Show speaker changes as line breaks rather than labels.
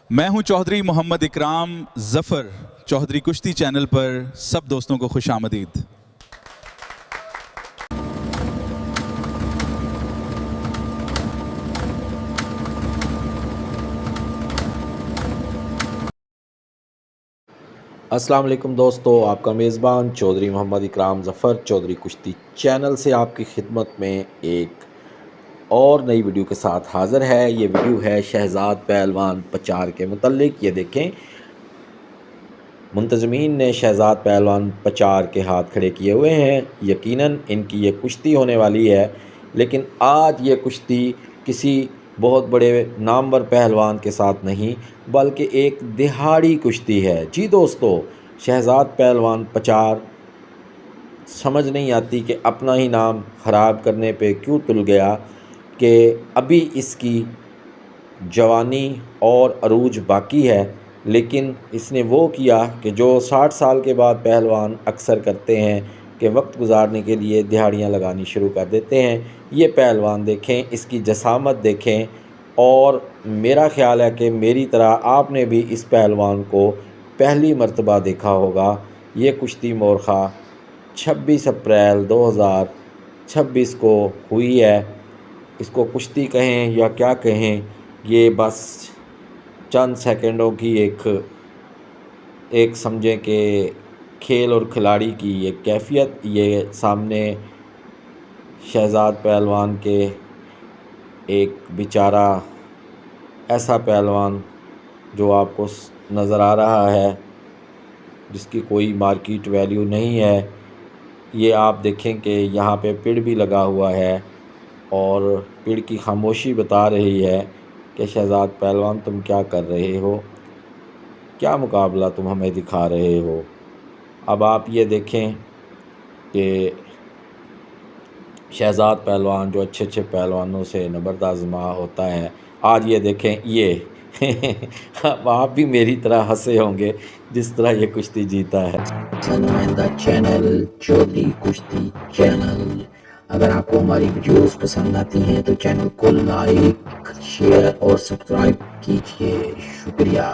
मैं हूं चौधरी मोहम्मद इकराम जफर। चौधरी कुश्ती चैनल पर सब दोस्तों को खुशामदीद।
अस्सलाम वालेकुम दोस्तों, आपका मेज़बान चौधरी मोहम्मद इकराम ज़फ़र चौधरी कुश्ती चैनल से आपकी खिदमत में एक और नई वीडियो के साथ हाज़िर है। ये वीडियो है शहज़ाद पहलवान पचार के मुतल्लिक। ये देखें, मुंतज़मीन ने शहज़ाद पहलवान पचार के हाथ खड़े किए हुए हैं। यकीनन इनकी ये कुश्ती होने वाली है, लेकिन आज ये कुश्ती किसी बहुत बड़े नामवर पहलवान के साथ नहीं, बल्कि एक दिहाड़ी कुश्ती है। जी दोस्तों, शहज़ाद पहलवान पचार समझ नहीं आती कि अपना ही नाम ख़राब करने पे क्यों तुल गया कि अभी इसकी जवानी और अरूज बाकी है, लेकिन इसने वो किया कि जो 60 साल के बाद पहलवान अक्सर करते हैं कि वक्त गुजारने के लिए दिहाड़ियाँ लगानी शुरू कर देते हैं। ये पहलवान देखें, इसकी जसामत देखें, और मेरा ख़्याल है कि मेरी तरह आपने भी इस पहलवान को पहली मर्तबा देखा होगा। ये कुश्ती मोरखा 26 अप्रैल 2026 को हुई है। इसको कुश्ती कहें या क्या कहें, ये बस चंद सेकंडों की एक समझें कि खेल और खिलाड़ी की ये कैफियत। ये सामने शहज़ाद पहलवान के एक बेचारा ऐसा पहलवान जो आपको नज़र आ रहा है, जिसकी कोई मार्केट वैल्यू नहीं है। ये आप देखें कि यहाँ पे पेड़ भी लगा हुआ है और पेड़ की खामोशी बता रही है कि शहज़ाद पहलवान तुम क्या कर रहे हो, क्या मुकाबला तुम हमें दिखा रहे हो। अब आप ये देखें कि शहज़ाद पहलवान जो अच्छे अच्छे पहलवानों से नबर्द आज़मा होता है, आज ये देखें ये अब आप भी मेरी तरह हंसे होंगे जिस तरह ये कुश्ती जीता है।
नुमाइंदा चैनल चौधरी कुश्ती चैनल। अगर आपको हमारी वीडियोस पसंद आती हैं तो चैनल को लाइक, शेयर और सब्सक्राइब कीजिए। शुक्रिया।